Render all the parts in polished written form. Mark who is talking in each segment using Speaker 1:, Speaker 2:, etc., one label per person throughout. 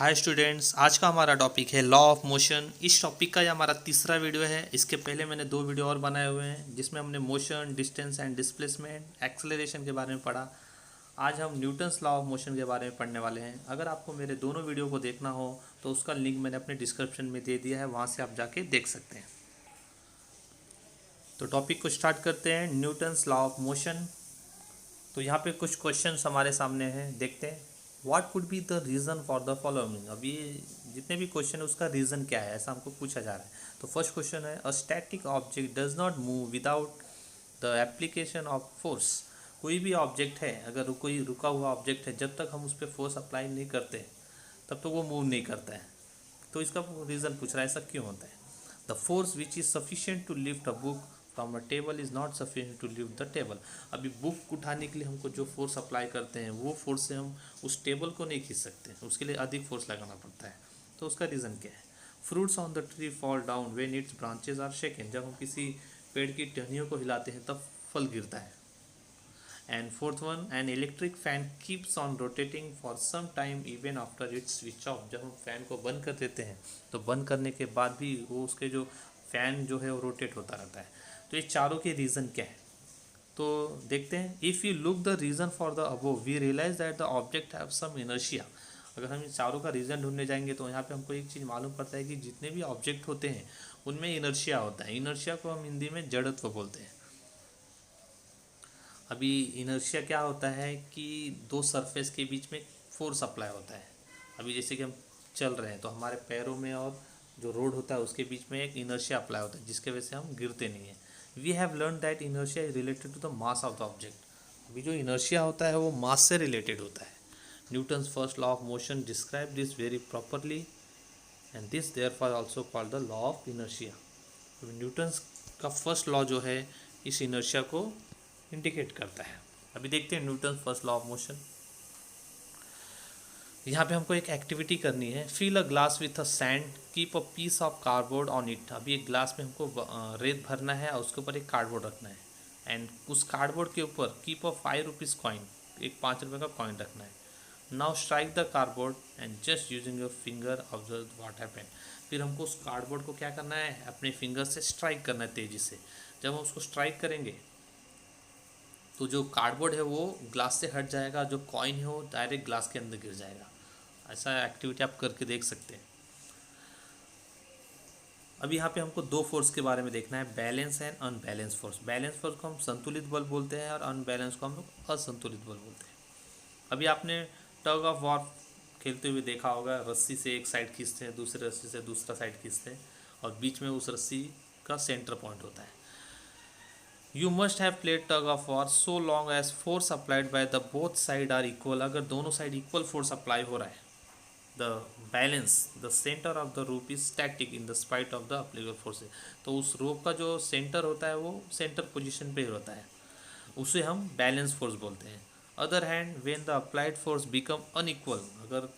Speaker 1: Hi students, आज का हमारा टॉपिक है लॉ ऑफ मोशन। इस टॉपिक का ये हमारा तीसरा वीडियो है। इसके पहले मैंने 2 वीडियो और बनाए हुए हैं जिसमें हमने motion, distance and displacement, acceleration के बारे में पढ़ा। आज हम न्यूटन्स लॉ ऑफ मोशन के बारे में पढ़ने वाले हैं। अगर आपको मेरे दोनों वीडियो को देखना हो तो उसका लिंक मैंने अपने डिस्क्रिप्शन में दे दिया है, वहाँ से आप जाके देख सकते हैं। तो टॉपिक को स्टार्ट करते हैं, न्यूटन्स लॉ ऑफ मोशन। तो यहाँ पे कुछ क्वेश्चंस हमारे सामने हैं, देखते हैं। What could be the reason for the following. अभी जितने भी क्वेश्चन है उसका रीज़न क्या है, ऐसा हमको पूछा जा रहा है। तो फर्स्ट क्वेश्चन है, a static object does not move without the application of force. कोई भी ऑब्जेक्ट है, अगर कोई रुका हुआ ऑब्जेक्ट है, जब तक हम उस पर फोर्स अप्लाई नहीं करते तब तक वो मूव नहीं करता है। तो इसका रीज़न पूछ रहा है, ऐसा क्यों होता है। The force which is sufficient to lift a book from a table is not sufficient to lift the table. अभी बुक उठाने के लिए हमको जो फोर्स अप्लाई करते हैं वो फोर्स से हम उस टेबल को नहीं खींच सकते, उसके लिए अधिक फोर्स लगाना पड़ता है। तो उसका रीज़न क्या है। Fruits on the tree fall down when its branches are shaken. जब हम किसी पेड़ की टहनियों को हिलाते हैं तब फल गिरता है। And fourth one, an electric fan keeps on rotating for some time even after its switch off. जब हम फैन को बंद कर देते हैं तो बंद करने के बाद भी वो उसके जो फैन जो है वो रोटेट होता रहता है। तो ये चारों के रीज़न क्या है, तो देखते हैं। If you look the reason for the above we realize that the object have some inertia. अगर हम इन चारों का रीज़न ढूंढने जाएंगे तो यहाँ पे हमको एक चीज़ मालूम पड़ता है कि जितने भी ऑब्जेक्ट होते हैं उनमें इनर्शिया होता है। इनर्शिया को हम हिंदी में जड़त्व बोलते हैं। अभी इनर्शिया क्या होता है कि दो सरफेस के बीच में फोर्स अप्लाई होता है। अभी जैसे कि हम चल रहे हैं तो हमारे पैरों में और जो रोड होता है उसके बीच में एक इनर्शिया अप्लाई होता है जिसके वजह से हम गिरते नहीं हैं। We have learn that inertia is related to the mass of the object. अभी जो इनर्शिया होता है वो मास से रिलेटेड होता है। Newton's first law of motion describe this very properly and this therefore also called the law of inertia. Newton's का first law जो है इस इनर्शिया को इंडिकेट करता है। अभी देखते हैं Newton first law of motion. यहाँ पे हमको एक एक्टिविटी करनी है। Fill a glass with a sand, keep a piece of cardboard on it. अभी एक ग्लास में हमको रेत भरना है और उसके ऊपर एक कार्डबोर्ड रखना है। एंड उस कार्डबोर्ड के ऊपर कीप अ 5 रुपीज़ कॉइन, एक 5 रुपये का कॉइन रखना है। Now strike the cardboard and just using your finger observe what happen. फिर हमको उस कार्डबोर्ड को क्या करना है, अपने फिंगर से स्ट्राइक करना है तेज़ी से। जब हम उसको स्ट्राइक करेंगे तो जो कार्डबोर्ड है वो ग्लास से हट जाएगा, जो कॉइन है वो डायरेक्ट ग्लास के अंदर गिर जाएगा। ऐसा एक्टिविटी आप करके देख सकते हैं। अब यहाँ पे हमको दो फोर्स के बारे में देखना है, balance and unbalance force. Balance force को हम संतुलित बल बोलते हैं और अनबैलेंस को हम लोग असंतुलित बल बोलते हैं। अभी आपने टग ऑफ वॉर खेलते हुए देखा होगा, रस्सी से एक साइड खींचते हैं, दूसरे रस्सी से दूसरा साइड खींचते हैं और बीच में उस रस्सी का सेंटर पॉइंट होता है। You must have played tug of war so long as force applied by the both side are equal. अगर दोनों साइड इक्वल फोर्स अप्लाई हो रहा है, the balance the centre of the rope is static in the spite of the applicable forces. तो उस रोप का जो centre होता है वो सेंटर पोजिशन पे ही होता है, उसे हम बैलेंस फोर्स बोलते हैं। Other hand when the applied force become unequal, अगर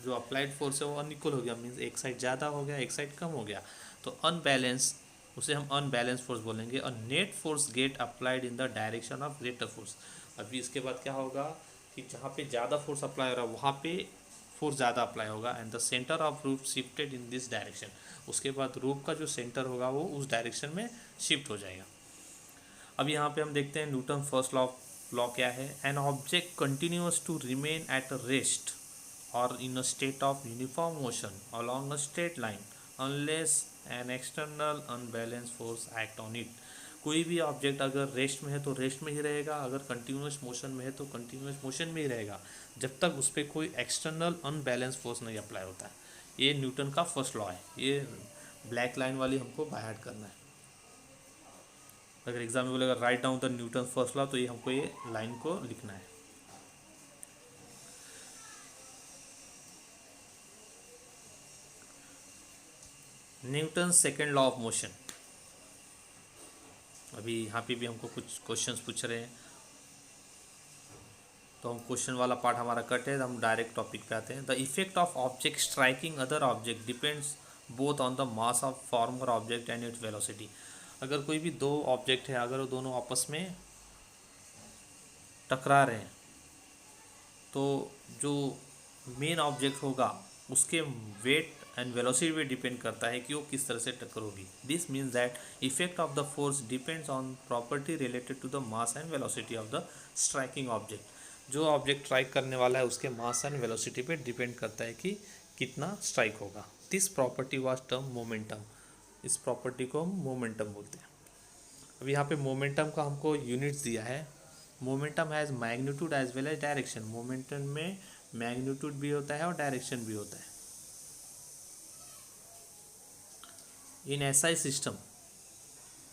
Speaker 1: जो अप्लाइड फोर्स है वो अनइक्वल हो गया, मीन्स एक साइड ज़्यादा हो गया एक साइड कम हो गया, तो अनबैलेंस, उसे हम अनबैलेंस फोर्स बोलेंगे। और net force get applied in the direction of greater force. अभी इसके बाद क्या होगा कि जहाँ पे ज़्यादा फोर्स अप्लाई हो रहा है वहाँ पे फोर्स ज़्यादा अप्लाई होगा एंड द सेंटर ऑफ रूप शिफ्टेड इन दिस डायरेक्शन। उसके बाद रूप का जो सेंटर होगा वो उस डायरेक्शन में शिफ्ट हो जाएगा। अब यहाँ पे हम देखते हैं न्यूटन फर्स्ट लॉ क्या है। An object continuous to remain at a rest और in a state of uniform motion along a straight line unless an external unbalance force act on it. कोई भी ऑब्जेक्ट अगर रेस्ट में है तो rest में ही रहेगा, अगर कंटिन्यूअस मोशन में है तो कंटिन्यूअस मोशन में ही रहेगा, जब तक उस पर कोई एक्सटर्नल अनबैलेंस फोर्स नहीं अप्लाई होता है। ये न्यूटन का फर्स्ट लॉ है। ये ब्लैक लाइन वाली हमको बाय हार्ट करना है। अगर एग्जाम में बोलेगा write down the Newton first law, तो ये हमको ये लाइन को लिखना है। Newton second law of motion. अभी यहाँ पे भी हमको कुछ क्वेश्चंस पूछ रहे हैं, तो हम क्वेश्चन वाला पार्ट हमारा कट है, तो हम डायरेक्ट टॉपिक पे आते हैं। The effect of object striking other object depends both on the mass of former object and its velocity. अगर कोई भी दो ऑब्जेक्ट है, अगर वो दोनों आपस में टकरा रहे हैं तो जो मेन ऑब्जेक्ट होगा उसके वेट एंड वेलोसिटी पे डिपेंड करता है कि वो किस तरह से टक्कर होगी। This means that effect of the force depends on property related to the mass and velocity of the striking object. जो ऑब्जेक्ट स्ट्राइक करने वाला है उसके मास एंड वेलोसिटी पे डिपेंड करता है कि कितना स्ट्राइक होगा। This property was term momentum. इस प्रॉपर्टी को हम मोमेंटम बोलते हैं। अब यहाँ पे मोमेंटम का हमको यूनिट्स दिया है। Momentum has magnitude as well as direction. Momentum में मैग्नीट्यूड भी होता है और डायरेक्शन भी होता है। In SI system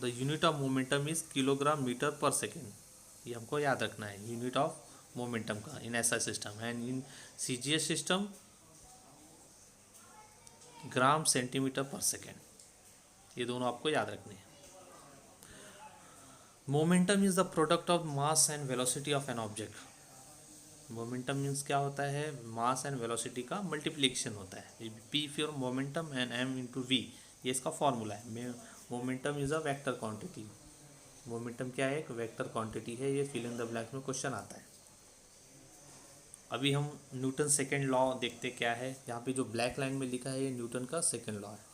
Speaker 1: the unit of momentum is kilogram metre per second. ये हमको याद रखना है, यूनिट ऑफ मोमेंटम का in SI system. And in CGS system gram centimetre per second. ये दोनों आपको याद रखने हैं। Momentum is the product of mass and velocity of an object. Momentum means क्या होता है, मास एंड वेलोसिटी का मल्टीप्लिकेशन होता है। P for momentum and M into V, ये इसका फॉर्मूला है। Momentum is a vector quantity. Momentum क्या है, एक वेक्टर क्वांटिटी है। ये फिल इन द ब्लैंक्स में क्वेश्चन आता है। अभी हम न्यूटन सेकेंड लॉ देखते क्या है। यहाँ पे जो ब्लैक लाइन में लिखा है ये न्यूटन का सेकेंड लॉ है।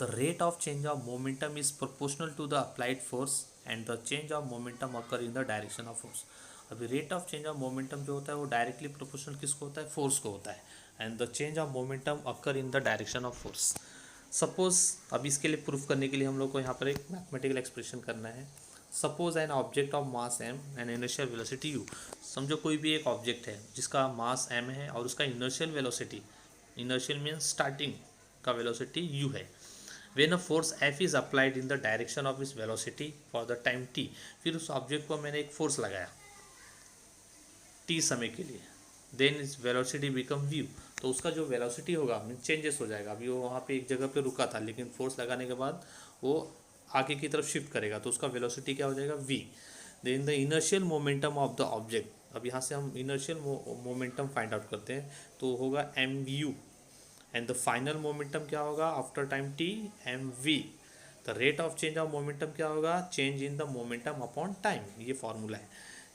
Speaker 1: The rate of change of momentum is proportional to the applied force and the change of momentum occur in the direction of force. अभी rate of change of momentum जो होता है वो directly proportional किसको होता है, force को होता है। And the change of momentum occur in the direction of force. Suppose अब इसके लिए प्रूफ करने के लिए हम लोग को यहाँ पर एक मैथमेटिकल एक्सप्रेशन करना है। Suppose an object of mass M and inertial velocity U. समझो कोई भी एक ऑब्जेक्ट है जिसका मास एम है और उसका inertial velocity, inertial means starting का वेलोसिटी यू है। When a force F is applied in the direction of its velocity for the time t, फिर उस ऑब्जेक्ट को मैंने एक फोर्स लगाया t समय के लिए, देन इस वेलोसिटी बिकम v। तो उसका जो वेलोसिटी होगा चेंजेस हो जाएगा। अभी वो वहाँ पे एक जगह पे रुका था लेकिन फोर्स लगाने के बाद वो आगे की तरफ शिफ्ट करेगा तो उसका वेलोसिटी क्या हो जाएगा, v। Then the inertial momentum of the object. अब यहाँ से हम इनर्शियल मोमेंटम फाइंड आउट करते हैं तो होगा mu। And the final momentum क्या होगा after time t, mv। The rate of change of momentum क्या होगा, change in the momentum upon time. ये फॉर्मूला है।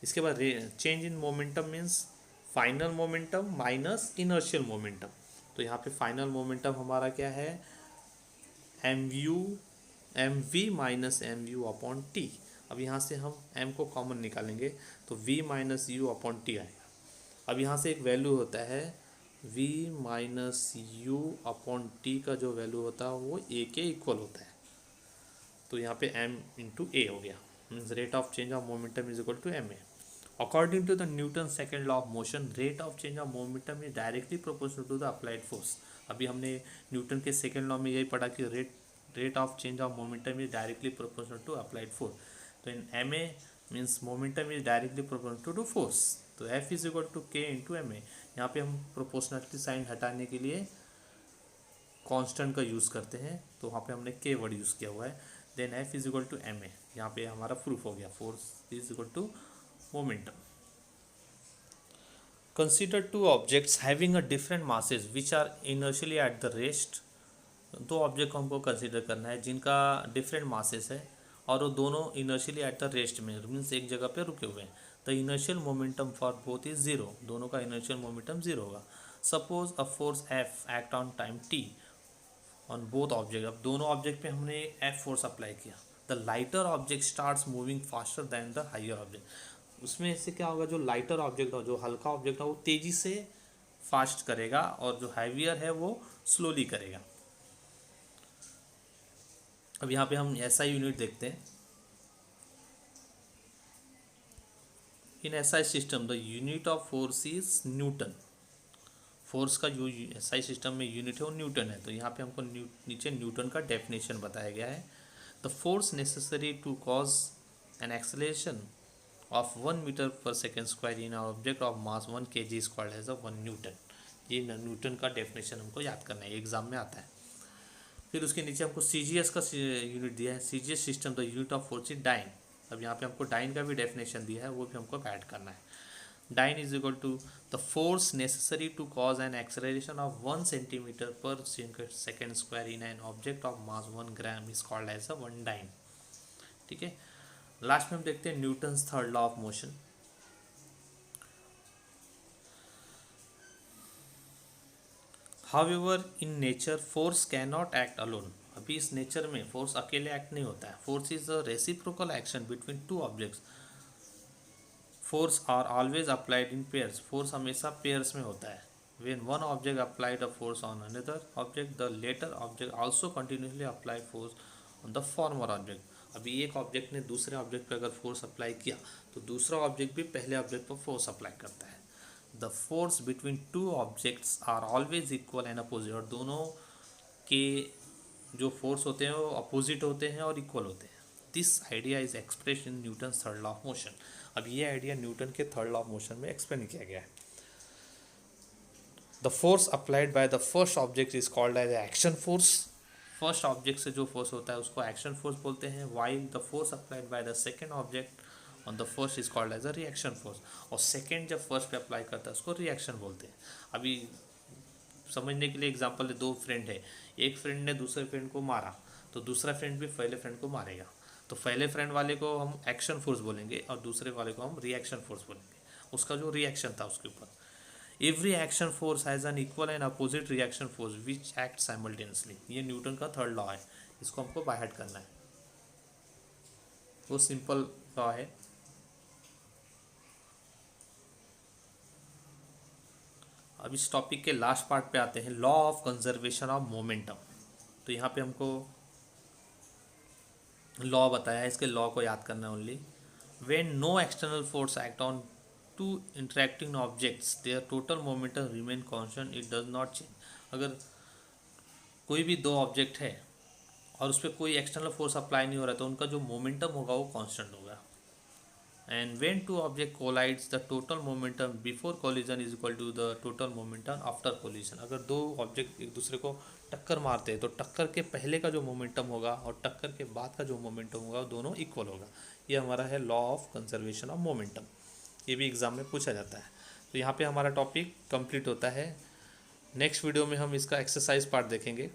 Speaker 1: इसके बाद change in momentum means final momentum minus inertial momentum. तो यहाँ पे फाइनल मोमेंटम हमारा क्या है, mv minus mu upon T. अब यहाँ से हम m को कॉमन निकालेंगे तो v minus u upon T आएगा। अब यहाँ से एक वैल्यू होता है v minus you upon T का जो वैल्यू होता है वो a के इक्वल होता है। तो यहाँ पे m इंटू ए हो गया। Means rate of change of momentum is equal to M A. According to the Newton second law of motion, rate of change of momentum is directly proportional to the applied force. अभी हमने Newton के second law में यही पढ़ा कि rate of change of momentum is directly proportional to applied force. तो in M A means momentum is directly proportional to force. तो F is equal to K into M A. यहाँ पे हम proportionality sign हटाने के लिए constant का use करते हैं तो वहाँ पे हमने के वर्ड यूज़ किया हुआ है। Then F is equal to M A. यहाँ पे हमारा प्रूफ हो गया, force is equal to momentum. Consider two objects having a different masses which are inertially at the rest. दो ऑब्जेक्ट को हमको कंसिडर करना है जिनका डिफरेंट मासेस है और वो दोनों इनर्शियली एट द रेस्ट में, मीन्स एक जगह पे रुके हुए हैं। The inertial momentum for both is zero. दोनों का इनर्शियल मोमेंटम जीरो होगा। Suppose a force F act on time t on both object. अब दोनों ऑब्जेक्ट पे हमने F फोर्स अप्लाई किया। The lighter object starts moving faster than the higher object. उसमें इससे क्या होगा, जो लाइटर ऑब्जेक्ट हो, जो हल्का ऑब्जेक्ट है वो तेज़ी से फास्ट करेगा और जो हैवियर है वो स्लोली करेगा। अब यहाँ पे हम ऐसा यूनिट देखते हैं। इन SI system the unit of force is Newton. Force का जो एसआई सिस्टम में यूनिट है वो न्यूटन है। तो यहाँ पे हमको नीचे न्यूटन का डेफिनेशन बताया गया है। The force necessary to cause an acceleration of 1 metre per second square in object of mass 1 kg square as a 1 newton. ये न्यूटन का डेफिनेशन हमको याद करना है, एग्जाम में आता है। फिर उसके नीचे हमको CGS का यूनिट दिया है। CGS system the unit of force is dyne. अब यहाँ पे हमको डाइन का भी डेफिनेशन दिया है, वो भी हमको ऐड करना है। Dyne is equal to the force necessary to cause an acceleration of 1 centimetre per second square in an object of mass 1 gram is called as a 1 dyne. ठीक है। लास्ट में हम देखते हैं Newton's third law of motion. However in nature force can not act alone. अभी इस nature में force अकेले एक्ट नहीं होता है। Force is a reciprocal action between two objects. Force are always applied in pairs. Force हमेशा pairs में होता है। When one object applied a force on another object, the later object also continuously apply force on the former object. अभी एक object ने दूसरे object पे अगर फोर्स अप्लाई किया तो दूसरा ऑब्जेक्ट भी पहले ऑब्जेक्ट पर फोर्स अप्लाई करता है। The force between two objects are always equal and opposite. और दोनों के जो फोर्स होते हैं वो अपोजिट होते हैं और इक्वल होते हैं। This idea is express in newton third law of motion. अब ये आइडिया न्यूटन के थर्ड लॉ ऑफ मोशन में एक्सप्लेन किया गया है। The force applied by the first object is called as action force. First object से जो force होता है उसको एक्शन फोर्स बोलते हैं। while the force applied by the second object on the first is called as a reaction force. और second जब first पे अप्लाई करता है उसको रिएक्शन बोलते हैं। अभी समझने के लिए एग्जांपल है, दो फ्रेंड है, एक फ्रेंड ने दूसरे फ्रेंड को मारा तो दूसरा फ्रेंड भी पहले फ्रेंड को मारेगा। तो पहले फ्रेंड वाले को हम एक्शन फोर्स बोलेंगे और दूसरे वाले को हम रिएक्शन फोर्स बोलेंगे, उसका जो रिएक्शन था उसके ऊपर। Every action force has an equal and opposite reaction force which act simultaneously. ये न्यूटन का थर्ड लॉ है, इसको हमको बाय हार्ट करना है। वो सिंपल लॉ है। अब इस टॉपिक के लास्ट पार्ट पे आते हैं, law of conservation of momentum. तो यहाँ पे हमको लॉ बताया है, इसके लॉ को याद करना है only. When no external force act on two interacting objects their total momentum remain constant, it does not change. अगर कोई भी दो ऑब्जेक्ट है और उस पर कोई एक्सटर्नल फोर्स अप्लाई नहीं हो रहा तो उनका जो मोमेंटम होगा वो कांस्टेंट होगा। And when two object collides the total momentum before collision is equal to the total momentum after collision. अगर दो ऑब्जेक्ट एक दूसरे को टक्कर मारते हैं तो टक्कर के पहले का जो मोमेंटम होगा और टक्कर के बाद का जो मोमेंटम होगा वो दोनों इक्वल होगा। ये हमारा है law of conservation of momentum. ये भी एग्ज़ाम में पूछा जाता है। तो यहाँ पे हमारा टॉपिक कंप्लीट होता है। नेक्स्ट वीडियो में हम इसका एक्सरसाइज पार्ट देखेंगे।